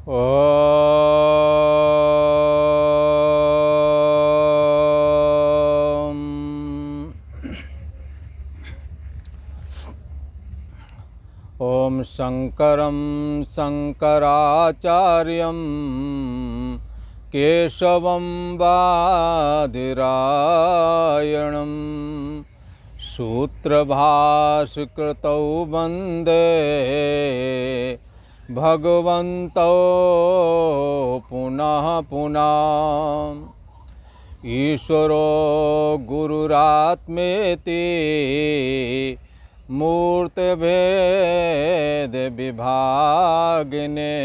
ओम शंकरं शंकराचार्यं केशवं बादरायणं सूत्रभाष्यकृतौ वन्दे भगवन्तौ पुनः पुनः। ईश्वरो गुरुरात्मेति मूर्तिभेद विभागिने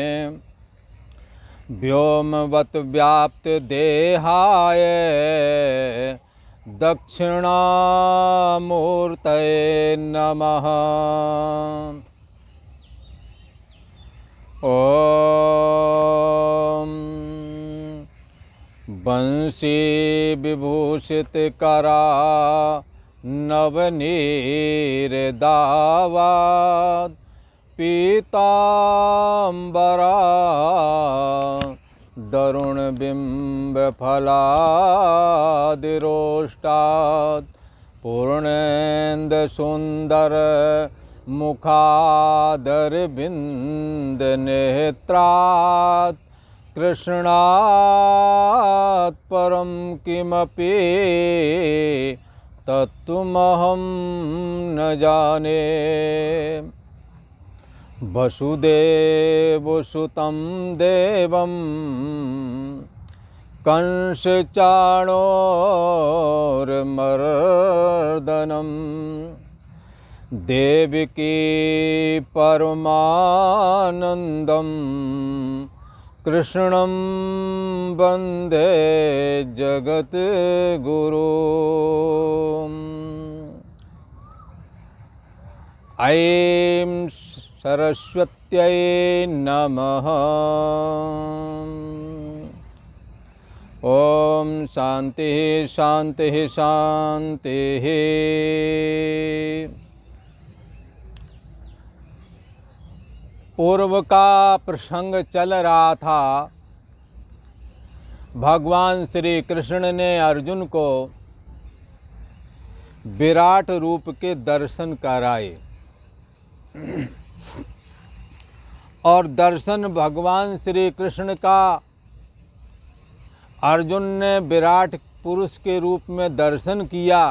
व्योमवत् व्याप्त देहाय दक्षिणामूर्तये नमः। ओम बंशी विभूषित करा नवनीरदावाद पीतांबरा दरुण बिंब फलादिरोष्टाद पूर्णेंद सुंदर मुखादर बिंद नेत्रात् कृष्णात् परम किमपि तत्त्वमहं न जाने। वसुदेवसुतं देवं कंसचाणूरमर्दनं देवकी परमानन्दं कृष्णं वन्दे जगद्गुरुम्। ऐं सरस्वत्यै नमः। ओम शांति शांति शांति। पूर्व का प्रसंग चल रहा था। भगवान श्री कृष्ण ने अर्जुन को विराट रूप के दर्शन कराए और दर्शन भगवान श्री कृष्ण का अर्जुन ने विराट पुरुष के रूप में दर्शन किया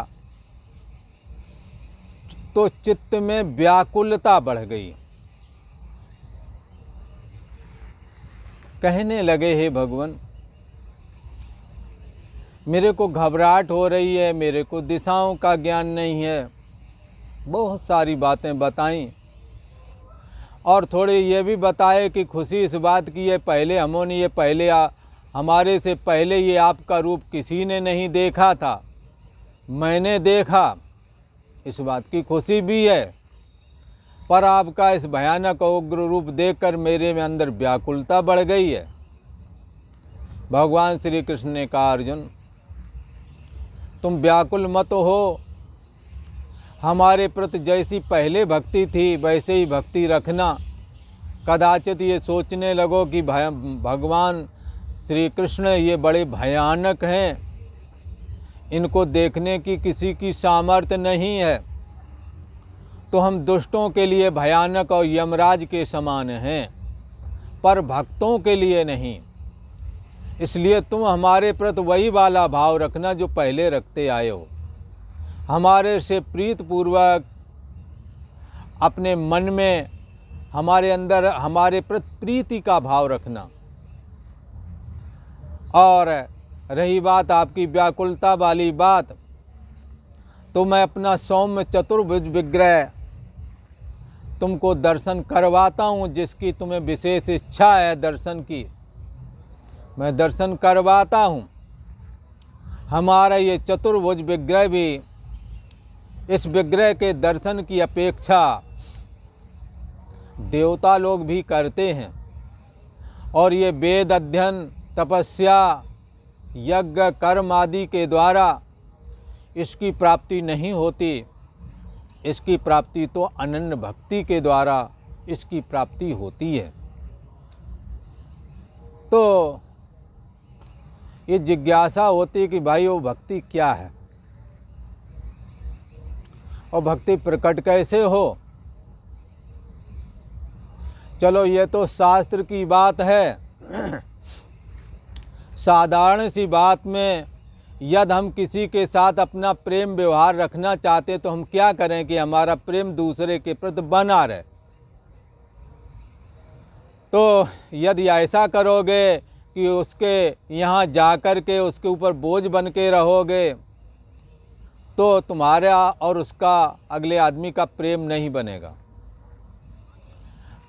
तो चित्त में व्याकुलता बढ़ गई। कहने लगे, हे भगवान, मेरे को घबराहट हो रही है, मेरे को दिशाओं का ज्ञान नहीं है। बहुत सारी बातें बताईं और थोड़े ये भी बताए कि खुशी इस बात की है, हमारे से पहले ये आपका रूप किसी ने नहीं देखा था, मैंने देखा, इस बात की खुशी भी है। पर आपका इस भयानक उग्र रूप देखकर मेरे में अंदर व्याकुलता बढ़ गई है। भगवान श्री कृष्ण ने कहा, अर्जुन, तुम व्याकुल मत हो, हमारे प्रति जैसी पहले भक्ति थी वैसे ही भक्ति रखना। कदाचित ये सोचने लगो कि भगवान श्री कृष्ण ये बड़े भयानक हैं, इनको देखने की किसी की सामर्थ्य नहीं है, तो हम दुष्टों के लिए भयानक और यमराज के समान हैं, पर भक्तों के लिए नहीं। इसलिए तुम हमारे प्रति वही वाला भाव रखना जो पहले रखते आए हो। हमारे से प्रीतपूर्वक अपने मन में हमारे अंदर हमारे प्रति प्रीति का भाव रखना। और रही बात आपकी व्याकुलता वाली बात, तो मैं अपना सौम्य चतुर्भुज विग्रह तुमको दर्शन करवाता हूँ, जिसकी तुम्हें विशेष इच्छा है दर्शन की, मैं दर्शन करवाता हूँ। हमारा ये चतुर्भुज विग्रह भी, इस विग्रह के दर्शन की अपेक्षा देवता लोग भी करते हैं और ये वेद अध्ययन, तपस्या, यज्ञ, कर्म आदि के द्वारा इसकी प्राप्ति नहीं होती। इसकी प्राप्ति तो अनन्य भक्ति के द्वारा इसकी प्राप्ति होती है। तो ये जिज्ञासा होती है कि भाई वो भक्ति क्या है और भक्ति प्रकट कैसे हो। चलो ये तो शास्त्र की बात है। साधारण सी बात में यदि हम किसी के साथ अपना प्रेम व्यवहार रखना चाहते तो हम क्या करें कि हमारा प्रेम दूसरे के प्रति बना रहे। तो यदि ऐसा करोगे कि उसके यहाँ जाकर के उसके ऊपर बोझ बन के रहोगे तो तुम्हारा और उसका अगले आदमी का प्रेम नहीं बनेगा।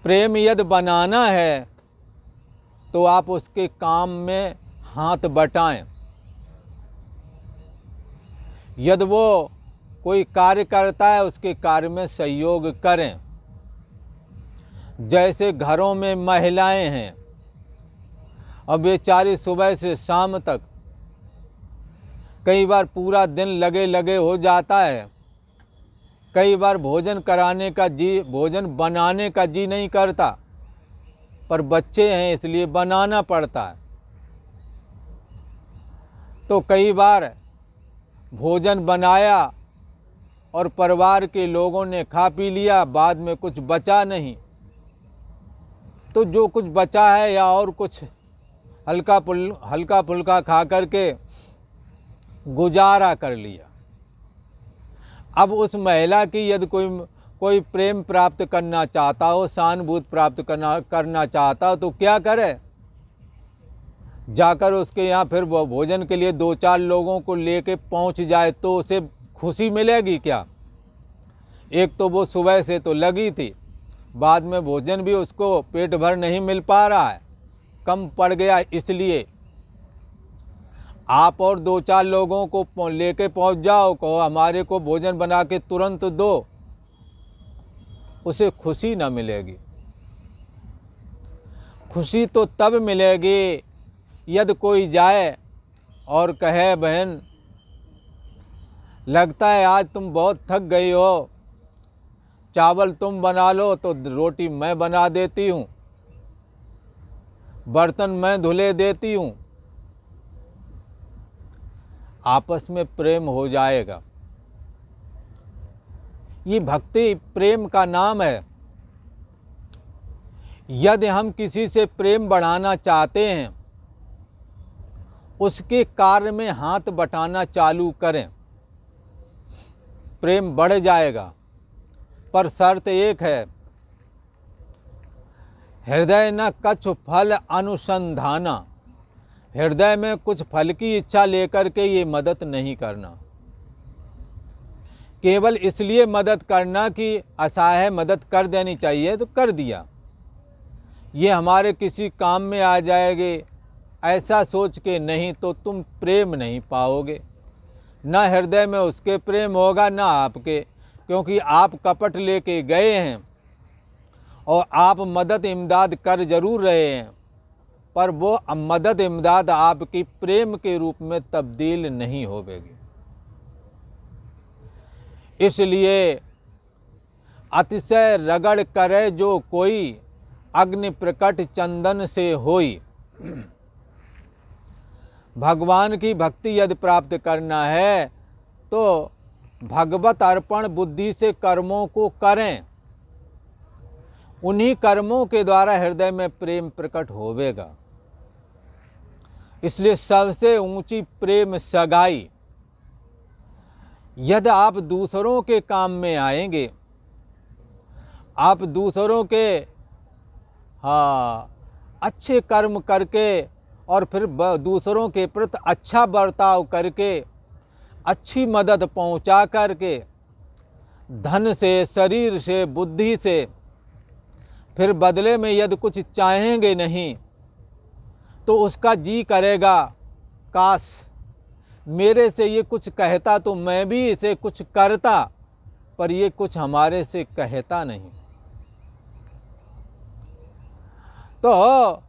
प्रेम यदि बनाना है तो आप उसके काम में हाथ बटाएं। यदि वो कोई कार्य करता है उसके कार्य में सहयोग करें। जैसे घरों में महिलाएं हैं, अब बेचारी सुबह से शाम तक कई बार पूरा दिन लगे लगे हो जाता है। कई बार भोजन बनाने का जी नहीं करता, पर बच्चे हैं इसलिए बनाना पड़ता है। तो कई बार भोजन बनाया और परिवार के लोगों ने खा पी लिया, बाद में कुछ बचा नहीं, तो जो कुछ बचा है या और कुछ हल्का फुल्का खा करके गुजारा कर लिया। अब उस महिला की यदि कोई प्रेम प्राप्त करना चाहता हो, सहानुभूति प्राप्त करना चाहता हो तो क्या करे? जाकर उसके यहाँ फिर वो भोजन के लिए 2-4 लोगों को लेके पहुँच जाए तो उसे खुशी मिलेगी क्या? एक तो वो सुबह से तो लगी थी, बाद में भोजन भी उसको पेट भर नहीं मिल पा रहा है, कम पड़ गया। इसलिए आप और 2-4 लोगों को लेके पहुंच जाओ, कहो हमारे को भोजन बना के तुरंत दो, उसे खुशी न मिलेगी। खुशी तो तब मिलेगी यदि कोई जाए और कहे बहन लगता है आज तुम बहुत थक गई हो, चावल तुम बना लो तो रोटी मैं बना देती हूँ, बर्तन मैं धुले देती हूँ। आपस में प्रेम हो जाएगा। ये भक्ति प्रेम का नाम है। यदि हम किसी से प्रेम बढ़ाना चाहते हैं, उसके कार्य में हाथ बटाना चालू करें, प्रेम बढ़ जाएगा। पर शर्त एक है, हृदय न कछु फल अनुसंधाना। हृदय में कुछ फल की इच्छा लेकर के ये मदद नहीं करना। केवल इसलिए मदद करना कि असहाय मदद कर देनी चाहिए तो कर दिया, ये हमारे किसी काम में आ जाएगी, ऐसा सोच के नहीं तो तुम प्रेम नहीं पाओगे। ना हृदय में उसके प्रेम होगा ना आपके, क्योंकि आप कपट लेके गए हैं और आप मदद इमदाद कर जरूर रहे हैं, पर वो मदद इमदाद आपकी प्रेम के रूप में तब्दील नहीं होगी। इसलिए अतिशय रगड़ करे जो कोई, अग्नि प्रकट चंदन से होई। भगवान की भक्ति यदि प्राप्त करना है तो भगवत अर्पण बुद्धि से कर्मों को करें। उन्हीं कर्मों के द्वारा हृदय में प्रेम प्रकट होवेगा। इसलिए सबसे ऊंची प्रेम सगाई। यदि आप दूसरों के काम में आएंगे, आप दूसरों के अच्छे कर्म करके और फिर दूसरों के प्रति अच्छा बर्ताव करके, अच्छी मदद पहुंचा करके, धन से, शरीर से, बुद्धि से, फिर बदले में यदि कुछ चाहेंगे नहीं तो उसका जी करेगा काश मेरे से ये कुछ कहता तो मैं भी इसे कुछ करता, पर ये कुछ हमारे से कहता नहीं। तो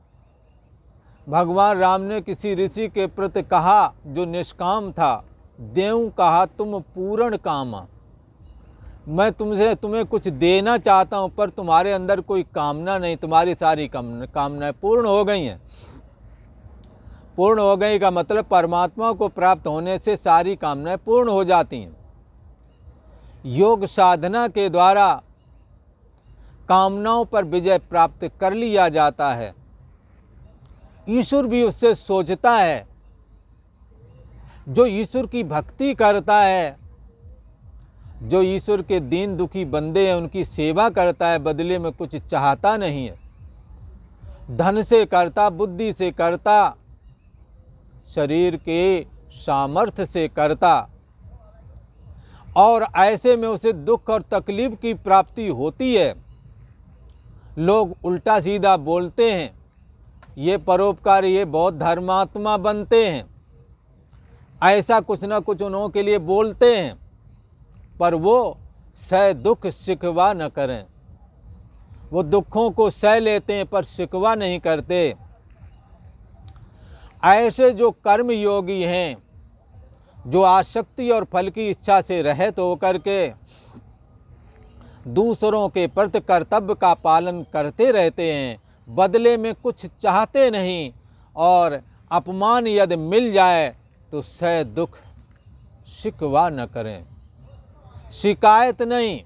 भगवान राम ने किसी ऋषि के प्रति कहा जो निष्काम था, देऊं कहा तुम पूर्ण कामा। मैं तुम्हें कुछ देना चाहता हूं, पर तुम्हारे अंदर कोई कामना नहीं, तुम्हारी सारी कामनाएं पूर्ण हो गई हैं। पूर्ण हो गई का मतलब परमात्मा को प्राप्त होने से सारी कामनाएं पूर्ण हो जाती हैं। योग साधना के द्वारा कामनाओं पर विजय प्राप्त कर लिया जाता है। ईश्वर भी उससे सोचता है। जो ईश्वर की भक्ति करता है, जो ईश्वर के दीन दुखी बंदे हैं उनकी सेवा करता है, बदले में कुछ चाहता नहीं है। धन से करता, बुद्धि से करता, शरीर के सामर्थ्य से करता, और ऐसे में उसे दुख और तकलीफ की प्राप्ति होती है। लोग उल्टा सीधा बोलते हैं, ये परोपकारी, ये बहुत धर्मात्मा बनते हैं, ऐसा कुछ ना कुछ उन्हों के लिए बोलते हैं, पर वो सह दुख शिकवा न करें। वो दुखों को सह लेते हैं पर शिकवा नहीं करते। ऐसे जो कर्म योगी हैं, जो आसक्ति और फल की इच्छा से रहित होकर के दूसरों के प्रति कर्तव्य का पालन करते रहते हैं, बदले में कुछ चाहते नहीं, और अपमान यदि मिल जाए तो सह दुख शिकवा न करें, शिकायत नहीं।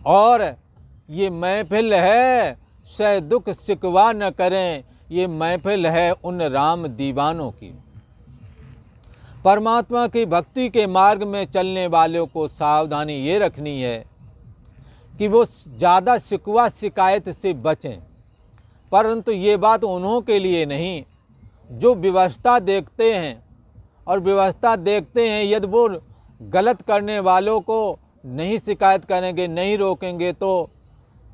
और ये महफिल है, सह दुख शिकवा न करें, ये महफिल है उन राम दीवानों की। परमात्मा की भक्ति के मार्ग में चलने वालों को सावधानी ये रखनी है कि वो ज़्यादा शिकवा शिकायत से बचें। परंतु ये बात उन्हों के लिए नहीं जो व्यवस्था देखते हैं, और व्यवस्था देखते हैं यदि वो गलत करने वालों को नहीं शिकायत करेंगे, नहीं रोकेंगे तो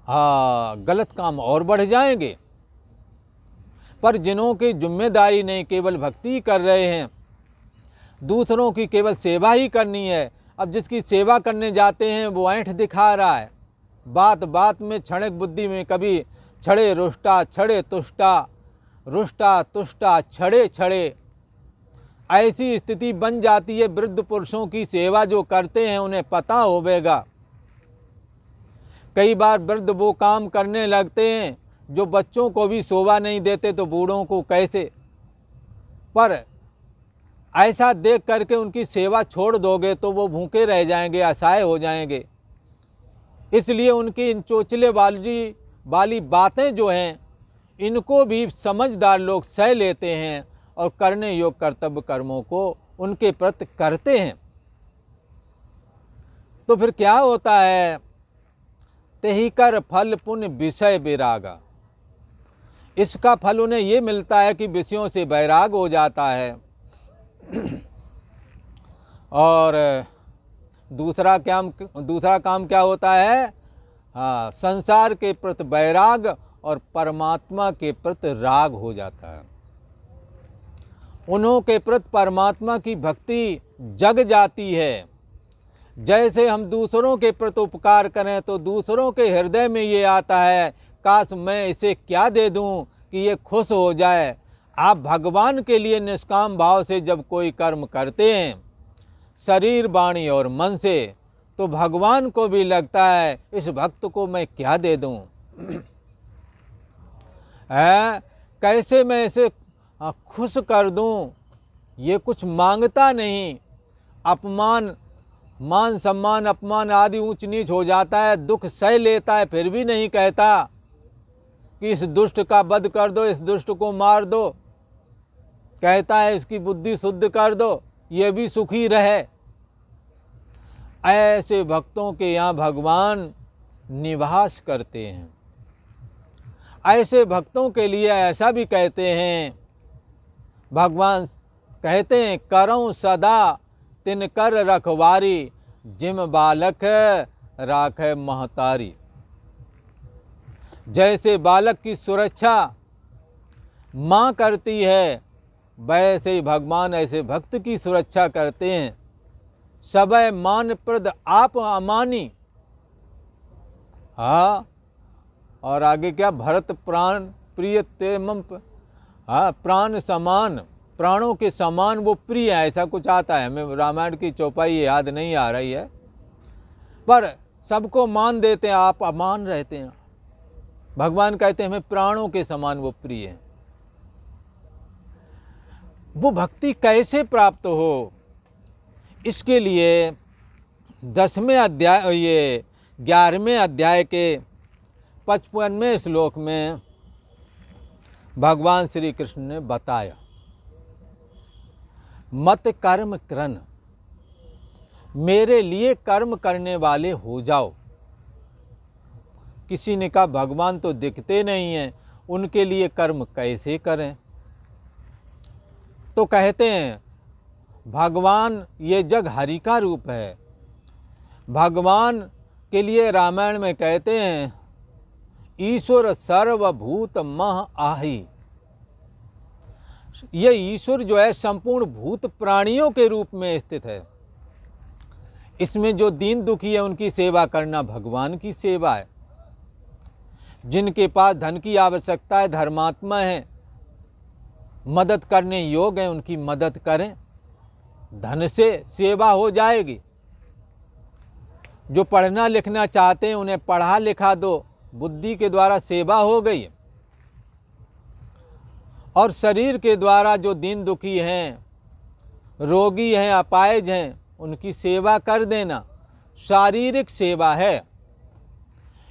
गलत काम और बढ़ जाएंगे। पर जिन्हों की जिम्मेदारी नहीं, केवल भक्ति कर रहे हैं, दूसरों की केवल सेवा ही करनी है। अब जिसकी सेवा करने जाते हैं वो ऐंठ दिखा रहा है, बात बात में, क्षणिक बुद्धि में, कभी छड़े रुष्टा, छड़े तुष्टा, रुष्टा तुष्टा, छड़े छड़े, ऐसी स्थिति बन जाती है। वृद्ध पुरुषों की सेवा जो करते हैं उन्हें पता होवेगा। कई बार वृद्ध वो काम करने लगते हैं जो बच्चों को भी शोभा नहीं देते, तो बूढ़ों को कैसे। पर ऐसा देख करके उनकी सेवा छोड़ दोगे तो वो भूखे रह जाएंगे, असहाय हो जाएंगे। इसलिए उनकी इन चोचले वाली बातें जो हैं, इनको भी समझदार लोग सह लेते हैं और करने योग्य कर्तव्य कर्मों को उनके प्रति करते हैं। तो फिर क्या होता है, तेहि कर फल पुण्य विषय वैरागा। इसका फल उन्हें ये मिलता है कि विषयों से वैराग हो जाता है। और दूसरा काम क्या होता है, संसार के प्रति वैराग और परमात्मा के प्रति राग हो जाता है। उन्हों के प्रति परमात्मा की भक्ति जग जाती है। जैसे हम दूसरों के प्रति उपकार करें तो दूसरों के हृदय में ये आता है, काश मैं इसे क्या दे दूं कि ये खुश हो जाए। आप भगवान के लिए निष्काम भाव से जब कोई कर्म करते हैं, शरीर, वाणी और मन से, तो भगवान को भी लगता है इस भक्त को मैं क्या दे दूं, कैसे मैं इसे खुश कर दूं। ये कुछ मांगता नहीं। अपमान, मान सम्मान, अपमान आदि ऊंच नीच हो जाता है, दुख सह लेता है, फिर भी नहीं कहता कि इस दुष्ट का वध कर दो, इस दुष्ट को मार दो। कहता है इसकी बुद्धि शुद्ध कर दो, ये भी सुखी रहे। ऐसे भक्तों के यहाँ भगवान निवास करते हैं। ऐसे भक्तों के लिए ऐसा भी कहते हैं, भगवान कहते हैं, करऊँ सदा तिन कर रखवारी, जिम बालक राखे महतारी। जैसे बालक की सुरक्षा माँ करती है, वैसे ही भगवान ऐसे भक्त की सुरक्षा करते हैं। सबय मान प्रद आप अमानी। और आगे क्या, भरत प्राण प्रिय ते मम, प्राण समान, प्राणों के समान वो प्रिय है, ऐसा कुछ आता है। हमें रामायण की चौपाई याद नहीं आ रही है, पर सबको मान देते हैं, आप अमान रहते हैं। भगवान कहते हैं हमें प्राणों के समान वो प्रिय है। वो भक्ति कैसे प्राप्त हो, इसके लिए 10वें अध्याय, ये 11वें अध्याय के 55वें श्लोक में भगवान श्री कृष्ण ने बताया, मत कर्म कृन, मेरे लिए कर्म करने वाले हो जाओ। किसी ने कहा भगवान तो दिखते नहीं हैं, उनके लिए कर्म कैसे करें? तो कहते हैं भगवान, ये जग हरि का रूप है। भगवान के लिए रामायण में कहते हैं ईश्वर सर्वभूत मह आहि। ये ईश्वर जो है संपूर्ण भूत प्राणियों के रूप में स्थित है। इसमें जो दीन दुखी है उनकी सेवा करना भगवान की सेवा है। जिनके पास धन की आवश्यकता है, धर्मात्मा है, मदद करने योग्य है, उनकी मदद करें, धन से सेवा हो जाएगी। जो पढ़ना लिखना चाहते हैं उन्हें पढ़ा लिखा दो, बुद्धि के द्वारा सेवा हो गई। और शरीर के द्वारा जो दीन दुखी हैं, रोगी हैं, अपाहिज हैं, उनकी सेवा कर देना शारीरिक सेवा है।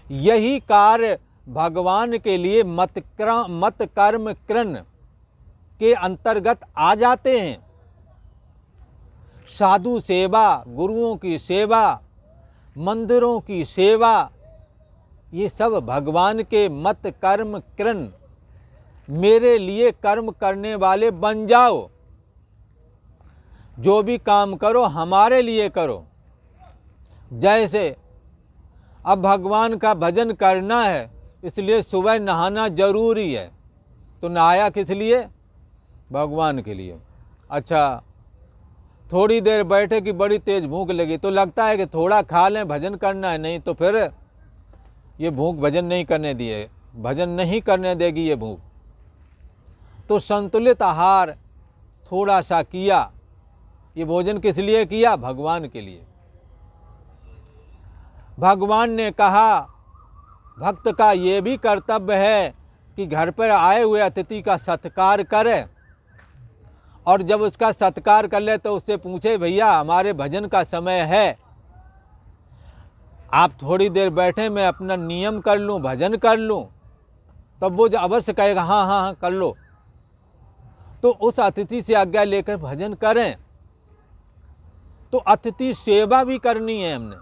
यही कार्य भगवान के लिए मत कर्म कृन के अंतर्गत आ जाते हैं। साधु सेवा, गुरुओं की सेवा, मंदिरों की सेवा, ये सब भगवान के मत कर्म कृन, मेरे लिए कर्म करने वाले बन जाओ। जो भी काम करो हमारे लिए करो। जैसे अब भगवान का भजन करना है, इसलिए सुबह नहाना जरूरी है। तो नहाया किस लिए? भगवान के लिए। अच्छा, थोड़ी देर बैठे कि बड़ी तेज भूख लगी, तो लगता है कि थोड़ा खा लें, भजन करना है, नहीं तो फिर ये भूख भजन नहीं करने दिए, भजन नहीं करने देगी ये भूख। तो संतुलित आहार थोड़ा सा किया। ये भोजन किस लिए किया? भगवान के लिए। भगवान ने कहा भक्त का ये भी कर्तव्य है कि घर पर आए हुए अतिथि का सत्कार करे, और जब उसका सत्कार कर ले तो उससे पूछे भैया हमारे भजन का समय है, आप थोड़ी देर बैठे, मैं अपना नियम कर लूँ, भजन कर लूँ। तब वो जो अवश्य कहेगा हाँ हाँ हाँ कर लो। तो उस अतिथि से आज्ञा लेकर भजन करें। तो अतिथि सेवा भी करनी है हमने।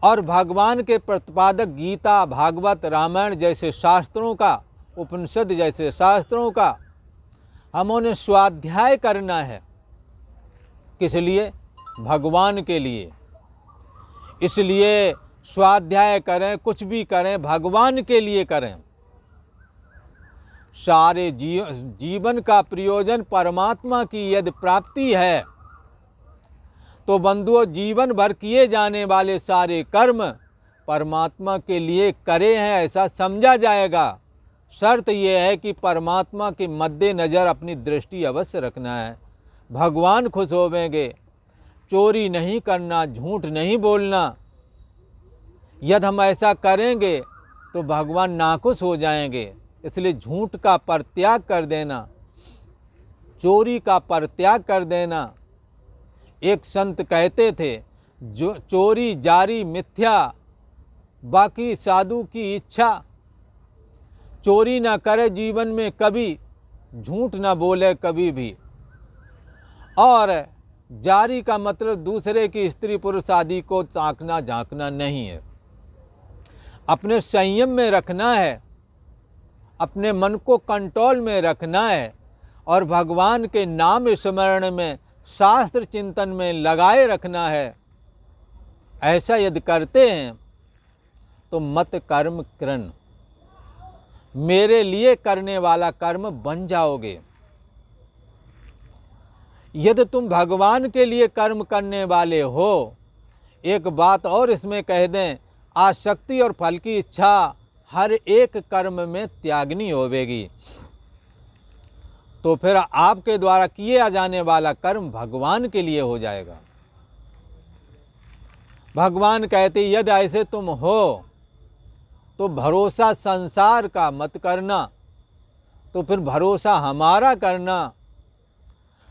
और भगवान के प्रतिपादक गीता, भागवत, रामायण जैसे शास्त्रों का, उपनिषद जैसे शास्त्रों का हमने स्वाध्याय करना है। किस लिए? भगवान के लिए। इसलिए स्वाध्याय करें, कुछ भी करें भगवान के लिए करें। सारे जीवन का प्रयोजन परमात्मा की यदि प्राप्ति है तो बंधुओं जीवन भर किए जाने वाले सारे कर्म परमात्मा के लिए करे हैं ऐसा समझा जाएगा। शर्त यह है कि परमात्मा के मद्देनज़र अपनी दृष्टि अवश्य रखना है। भगवान खुश होवेंगे। चोरी नहीं करना, झूठ नहीं बोलना। यदि हम ऐसा करेंगे तो भगवान नाखुश हो जाएंगे। इसलिए झूठ का परित्याग कर देना, चोरी का परित्याग कर देना। एक संत कहते थे जो चोरी जारी मिथ्या, बाकी साधु की इच्छा। चोरी ना करे जीवन में कभी, झूठ ना बोले कभी भी। और जारी का मतलब दूसरे की स्त्री पुरुष आदि को ताकना झांकना नहीं है। अपने संयम में रखना है, अपने मन को कंट्रोल में रखना है और भगवान के नाम स्मरण में, शास्त्र चिंतन में लगाए रखना है। ऐसा यदि करते हैं तो मत कर्म कृन, मेरे लिए करने वाला कर्म बन जाओगे। यदि तुम भगवान के लिए कर्म करने वाले हो, एक बात और इसमें कह दें, आसक्ति और फल की इच्छा हर एक कर्म में त्यागनी होवेगी। तो फिर आपके द्वारा किए जाने वाला कर्म भगवान के लिए हो जाएगा। भगवान कहते यदि ऐसे तुम हो तो भरोसा संसार का मत करना, तो फिर भरोसा हमारा करना,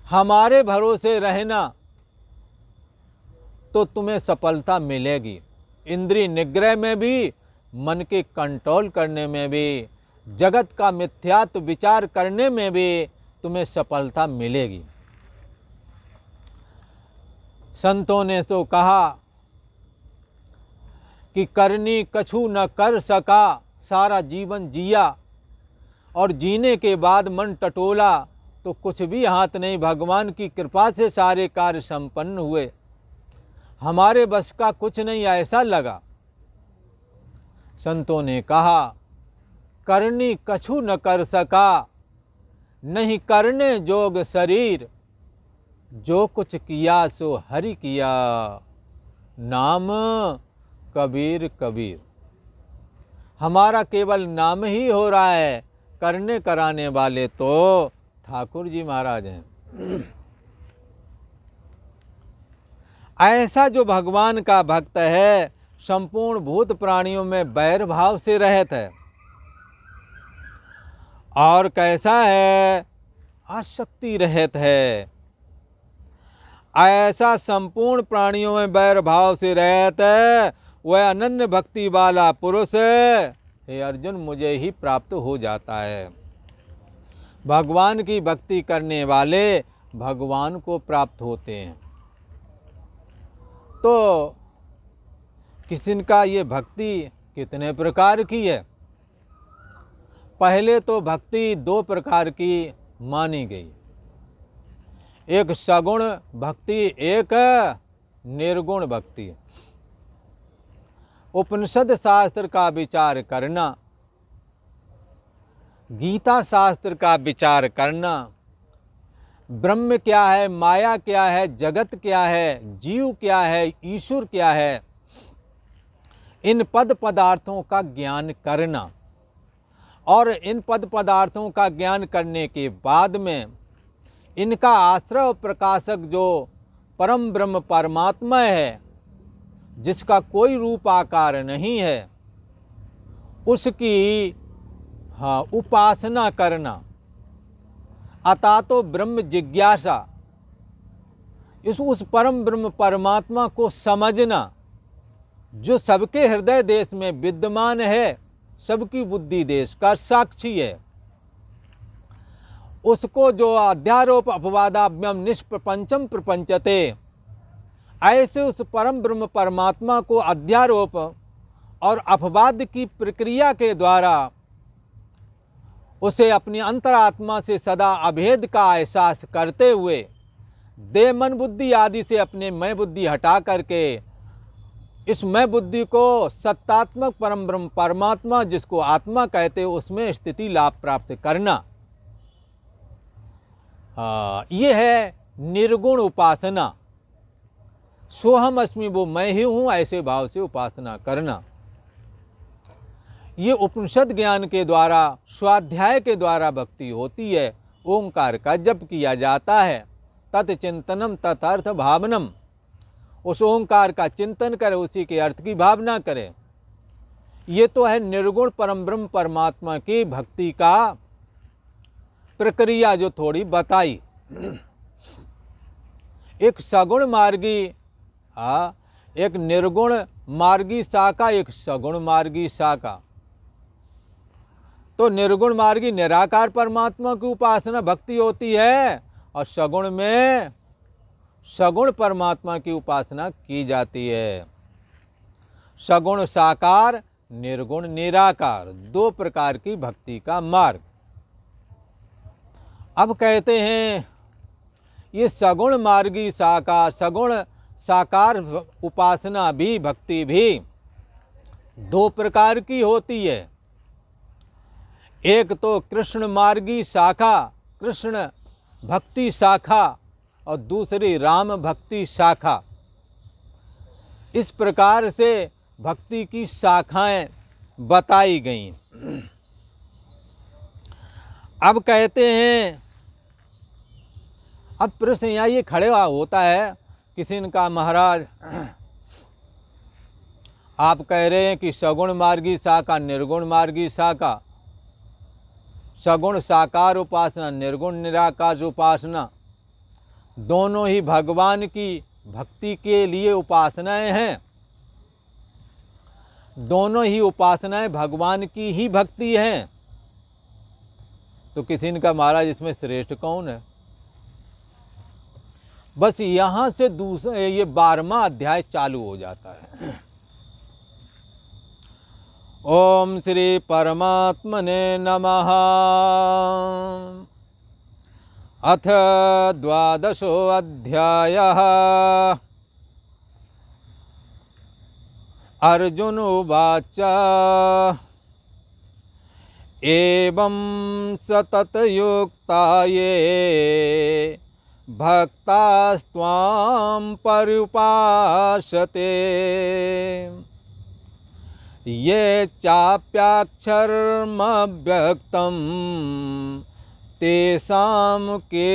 हमारे भरोसे रहना, तो तुम्हें सफलता मिलेगी। इंद्रिय निग्रह में भी, मन के कंट्रोल करने में भी, जगत का मिथ्यात्व विचार करने में भी तुम्हें सफलता मिलेगी। संतों ने तो कहा कि करनी कछु न कर सका, सारा जीवन जिया और जीने के बाद मन टटोला तो कुछ भी हाथ नहीं, भगवान की कृपा से सारे कार्य संपन्न हुए, हमारे बस का कुछ नहीं, ऐसा लगा। संतों ने कहा करनी कछु न कर सका, नहीं करने जोग शरीर, जो कुछ किया सो हरि किया, नाम कबीर कबीर। हमारा केवल नाम ही हो रहा है, करने कराने वाले तो ठाकुर जी महाराज हैं। ऐसा जो भगवान का भक्त है, संपूर्ण भूत प्राणियों में वैर भाव से रहता है। और कैसा है, आसक्ति रहत है। ऐसा संपूर्ण प्राणियों में वैर भाव से रहता है, वह अनन्य भक्ति वाला पुरुष हे अर्जुन मुझे ही प्राप्त हो जाता है। भगवान की भक्ति करने वाले भगवान को प्राप्त होते हैं। तो किसी का ये भक्ति कितने प्रकार की है? पहले तो भक्ति दो प्रकार की मानी गई, एक सगुण भक्ति, एक निर्गुण भक्ति। उपनिषद शास्त्र का विचार करना, गीता शास्त्र का विचार करना, ब्रह्म क्या है, माया क्या है, जगत क्या है, जीव क्या है, ईश्वर क्या है, इन पद पदार्थों का ज्ञान करना, और इन पद पदार्थों का ज्ञान करने के बाद में इनका आश्रय प्रकाशक जो परम ब्रह्म परमात्मा है, जिसका कोई रूप आकार नहीं है, उसकी उपासना करना, अतः तो ब्रह्म जिज्ञासा, उस परम ब्रह्म परमात्मा को समझना जो सबके हृदय देश में विद्यमान है, सबकी बुद्धि देश का साक्षी है। उसको जो अध्यारोप अपवादाभ्यम निष्प्रपंचम प्रपंचते, ऐसे उस परम ब्रह्म परमात्मा को अध्यारोप और अपवाद की प्रक्रिया के द्वारा उसे अपनी अंतरात्मा से सदा अभेद का एहसास करते हुए देह मन बुद्धि आदि से अपने मैं बुद्धि हटा करके इस मैं बुद्धि को सत्तात्मक परम ब्रह्म परमात्मा जिसको आत्मा कहते उसमें स्थिति लाभ प्राप्त करना, ये है निर्गुण उपासना। सोहम अस्मि, वो मैं ही हूँ, ऐसे भाव से उपासना करना। ये उपनिषद ज्ञान के द्वारा, स्वाध्याय के द्वारा भक्ति होती है। ओंकार का जप किया जाता है, तत्चिंतनम तदर्थ भावनम, उस ओंकार का चिंतन करे, उसी के अर्थ की भावना करे। ये तो है निर्गुण परम ब्रह्म परमात्मा की भक्ति का प्रक्रिया जो थोड़ी बताई। एक सगुण मार्गी, एक निर्गुण मार्गी शाखा, एक सगुण मार्गी शाखा। तो निर्गुण मार्गी निराकार परमात्मा की उपासना भक्ति होती है, और सगुण में सगुण परमात्मा की उपासना की जाती है। सगुण साकार, निर्गुण निराकार, दो प्रकार की भक्ति का मार्ग। अब कहते हैं ये सगुण मार्गी शाखा, सगुण साकार उपासना भी, भक्ति भी दो प्रकार की होती है। एक तो कृष्ण मार्गी शाखा, कृष्ण भक्ति शाखा, और दूसरी राम भक्ति शाखा। इस प्रकार से भक्ति की शाखाएं बताई गईं। अब कहते हैं, अब प्रश्न यहाँ ये खड़े होता है किसी ने कहा महाराज आप कह रहे हैं कि सगुण मार्गी शाखा, निर्गुण मार्गी शाखा। सगुण साकार उपासना, निर्गुण निराकार उपासना, दोनों ही भगवान की भक्ति के लिए उपासनाएं हैं। दोनों ही उपासनाएं भगवान की ही भक्ति हैं। तो किसी ने कहा महाराज इसमें श्रेष्ठ कौन है? बस यहाँ से दूसरा ये 12वां अध्याय चालू हो जाता है। ओम श्री परमात्मने नमः। अथ 12 अध्यायः। अर्जुन उवाच एवं सततयुक्ता ये भक्तास्त्वां पर्युपासते ये चाप्याक्षरमव्यक्तं तेषां के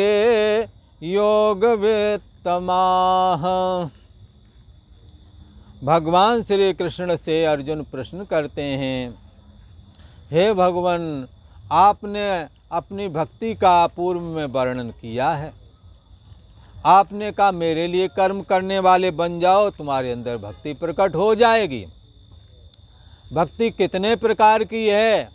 योगवित्तमाः। भगवान श्री कृष्ण से अर्जुन प्रश्न करते हैं, हे भगवान, आपने अपनी भक्ति का पूर्व में वर्णन किया है। आपने कहा मेरे लिए कर्म करने वाले बन जाओ, तुम्हारे अंदर भक्ति प्रकट हो जाएगी। भक्ति कितने प्रकार की है?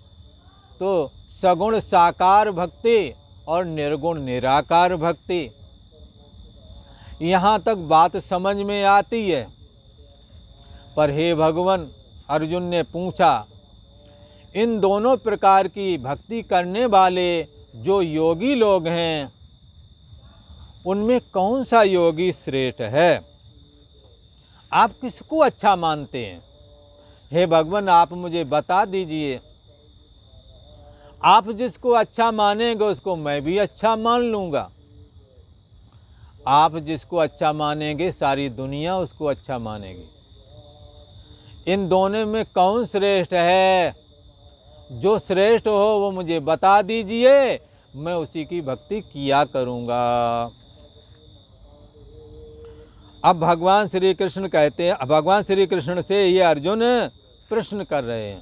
तो सगुण साकार भक्ति और निर्गुण निराकार भक्ति। यहाँ तक बात समझ में आती है। पर हे भगवान, अर्जुन ने पूछा, इन दोनों प्रकार की भक्ति करने वाले जो योगी लोग हैं, उनमें कौन सा योगी श्रेष्ठ है? आप किसको अच्छा मानते हैं? हे भगवान, आप मुझे बता दीजिए। आप जिसको अच्छा मानेंगे उसको मैं भी अच्छा मान लूँगा। आप जिसको अच्छा मानेंगे सारी दुनिया उसको अच्छा मानेगी। इन दोनों में कौन श्रेष्ठ है? जो श्रेष्ठ हो वो मुझे बता दीजिए, मैं उसी की भक्ति किया करूँगा। अब भगवान श्री कृष्ण कहते हैं, भगवान श्री कृष्ण से ये अर्जुन प्रश्न कर रहे हैं,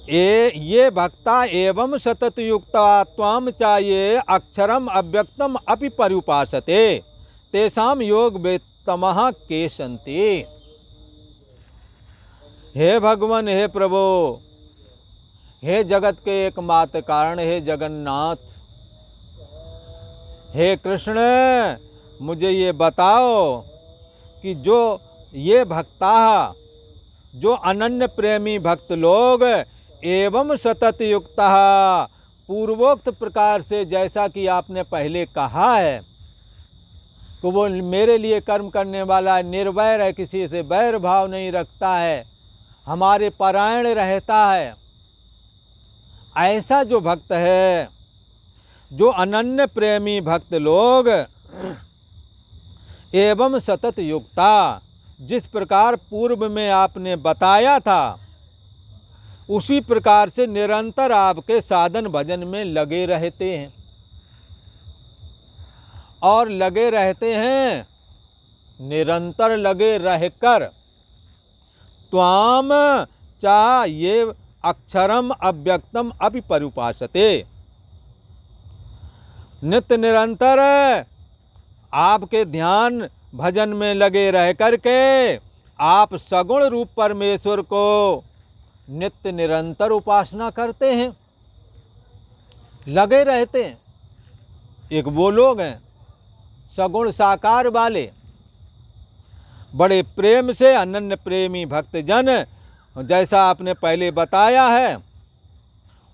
ये भक्ता एवं सतत युक्ता त्वाम चाये अक्षरम अव्यक्तम अपि पर्युपासते तेषाम योग वेत्तमः के सन्ति। हे भगवान, हे प्रभु, हे जगत के एकमात्र कारण, हे जगन्नाथ, हे कृष्ण, मुझे ये बताओ कि जो ये भक्ता, जो अनन्य प्रेमी भक्त लोग एवं सतत युक्ता, पूर्वोक्त प्रकार से जैसा कि आपने पहले कहा है कि वो मेरे लिए कर्म करने वाला निर्वैर है, किसी से बैर भाव नहीं रखता है, हमारे परायण रहता है, ऐसा जो भक्त है, जो अनन्य प्रेमी भक्त लोग एवं सतत युक्ता, जिस प्रकार पूर्व में आपने बताया था उसी प्रकार से निरंतर आपके साधन भजन में लगे रहते हैं। और लगे रहते हैं, निरंतर लगे रहकर त्वाम चा ये अक्षरम अव्यक्तम अपि पर्युपासते, नित्य निरंतर आपके ध्यान भजन में लगे रह करके आप सगुण रूप परमेश्वर को नित्य निरंतर उपासना करते हैं, लगे रहते हैं। एक वो लोग हैं सगुण साकार वाले, बड़े प्रेम से अनन्य प्रेमी भक्तजन, जैसा आपने पहले बताया है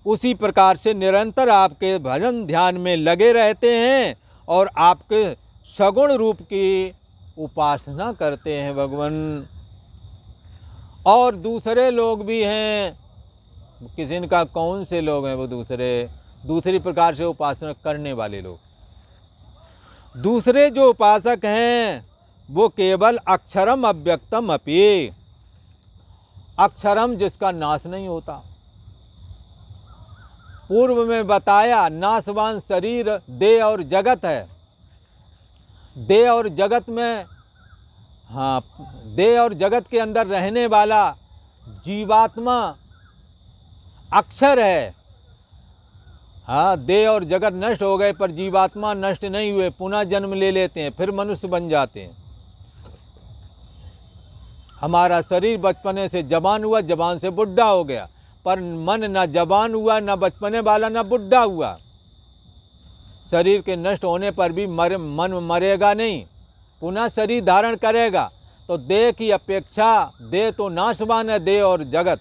उसी प्रकार से निरंतर आपके भजन ध्यान में लगे रहते हैं और आपके सगुण रूप की उपासना करते हैं भगवान। और दूसरे लोग भी हैं, किसी ने कहा कौन से लोग हैं वो दूसरी प्रकार से उपासना करने वाले लोग। दूसरे जो उपासक हैं वो केवल अक्षरम अव्यक्तम अपि, अक्षरम जिसका नाश नहीं होता, पूर्व में बताया नाशवान शरीर देह और जगत है। देह और जगत में, हाँ, देह और जगत के अंदर रहने वाला जीवात्मा अक्षर है। हाँ, देह और जगत नष्ट हो गए पर जीवात्मा नष्ट नहीं हुए, पुनः जन्म ले लेते हैं, फिर मनुष्य बन जाते हैं। हमारा शरीर बचपने से जवान हुआ, जवान से बुढ़ा हो गया, पर मन न जवान हुआ, न बचपने वाला, न बुढ़ा हुआ। शरीर के नष्ट होने पर भी मन मरेगा नहीं, पुनः शरीर धारण करेगा। तो देह की अपेक्षा, देह तो नाशवान है, देह और जगत,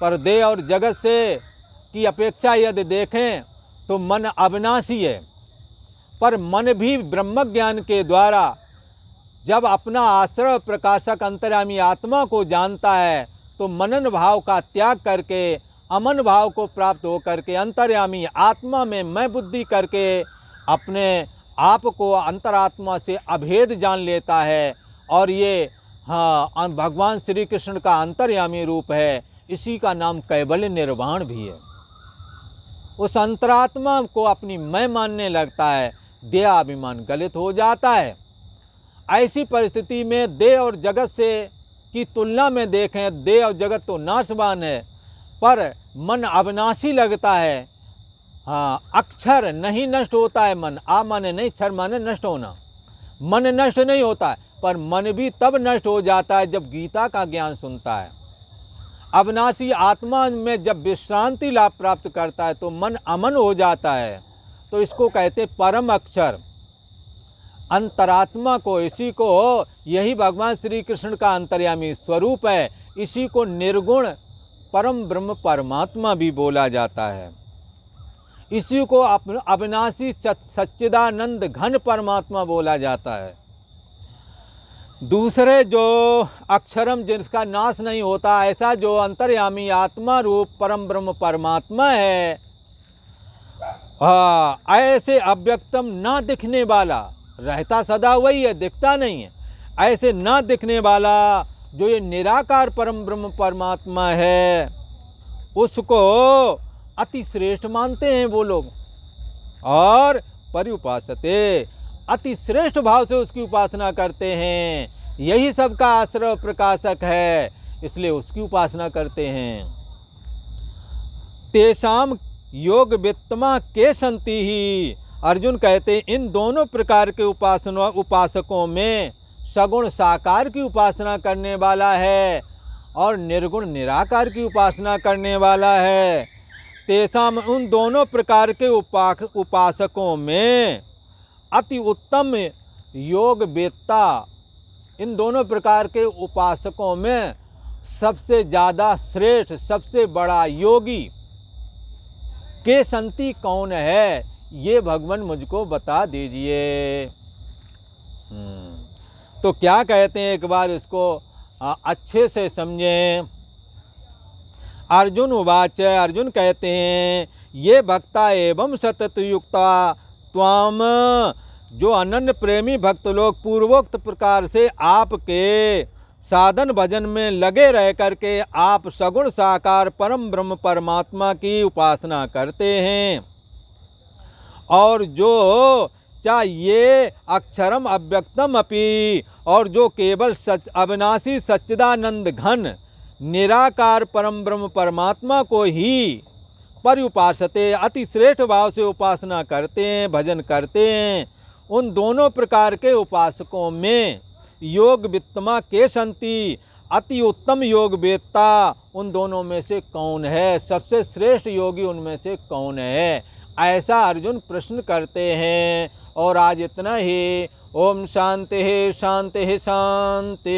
पर देह और जगत से की अपेक्षा यदि देखें तो मन अविनाशी है। पर मन भी ब्रह्म ज्ञान के द्वारा जब अपना आश्रय प्रकाशक अंतर्यामी आत्मा को जानता है तो मनन भाव का त्याग करके अमन भाव को प्राप्त हो करके अंतर्यामी आत्मा में मैं बुद्धि करके अपने आप को अंतरात्मा से अभेद जान लेता है। और ये हाँ भगवान श्री कृष्ण का अंतर्यामी रूप है। इसी का नाम कैवल्य निर्वाण भी है। उस अंतरात्मा को अपनी मैं मानने लगता है, देह अभिमान गलित हो जाता है। ऐसी परिस्थिति में देह और जगत से की तुलना में देखें, देह और जगत तो नाशवान है पर मन अविनाशी लगता है। हाँ, अक्षर नहीं नष्ट होता है मन, आ माने नहीं, क्षर माने नष्ट होना। मन नष्ट नहीं होता है पर मन भी तब नष्ट हो जाता है जब गीता का ज्ञान सुनता है। अविनाशी आत्मा में जब विश्रांति लाभ प्राप्त करता है तो मन अमन हो जाता है। तो इसको कहते परम अक्षर अंतरात्मा को, इसी को, यही भगवान श्री कृष्ण का अंतर्यामी स्वरूप है। इसी को निर्गुण परम ब्रह्म परमात्मा भी बोला जाता है। इसी को अविनाशी सच्चिदानंद घन परमात्मा बोला जाता है। दूसरे जो अक्षरम जिसका नाश नहीं होता, ऐसा जो अंतर्यामी आत्मा रूप परम ब्रह्म परमात्मा है, ऐसे अव्यक्तम ना दिखने वाला, रहता सदा वही है, दिखता नहीं है, ऐसे ना दिखने वाला जो ये निराकार परम ब्रह्म परमात्मा है, उसको अति श्रेष्ठ मानते हैं वो लोग। और पर्युपासते, अति श्रेष्ठ भाव से उसकी उपासना करते हैं। यही सबका आश्रय प्रकाशक है, इसलिए उसकी उपासना करते हैं। तेषाम योग वित्तमा के संति ही, अर्जुन कहते हैं इन दोनों प्रकार के उपासकों में सगुण साकार की उपासना करने वाला है और निर्गुण निराकार की उपासना करने वाला है। तेषाम, उन दोनों प्रकार के उपासकों में अति उत्तम योग वेत्ता, इन दोनों प्रकार के उपासकों में सबसे ज़्यादा श्रेष्ठ, सबसे बड़ा योगी के संति कौन है, ये भगवान मुझको बता दीजिए। तो क्या कहते हैं, एक बार इसको अच्छे से समझें। अर्जुन उवाच, अर्जुन कहते हैं ये भक्ता एवं सतत युक्ता त्वाम, जो अनन्य प्रेमी भक्त लोग पूर्वोक्त प्रकार से आपके साधन भजन में लगे रह करके आप सगुण साकार परम ब्रह्म परमात्मा की उपासना करते हैं, और जो चाहिए अक्षरम अव्यक्तम अपि, और जो केवल अविनाशी सच्चिदानंद घन निराकार परम ब्रह्म परमात्मा को ही पर्युपासते, अति श्रेष्ठ भाव से उपासना करते हैं, भजन करते हैं, उन दोनों प्रकार के उपासकों में योग वित्तमा के संति, अति उत्तम योग वेत्ता उन दोनों में से कौन है, सबसे श्रेष्ठ योगी उनमें से कौन है, ऐसा अर्जुन प्रश्न करते हैं। और आज इतना ही। ओम शांति शांति शांति।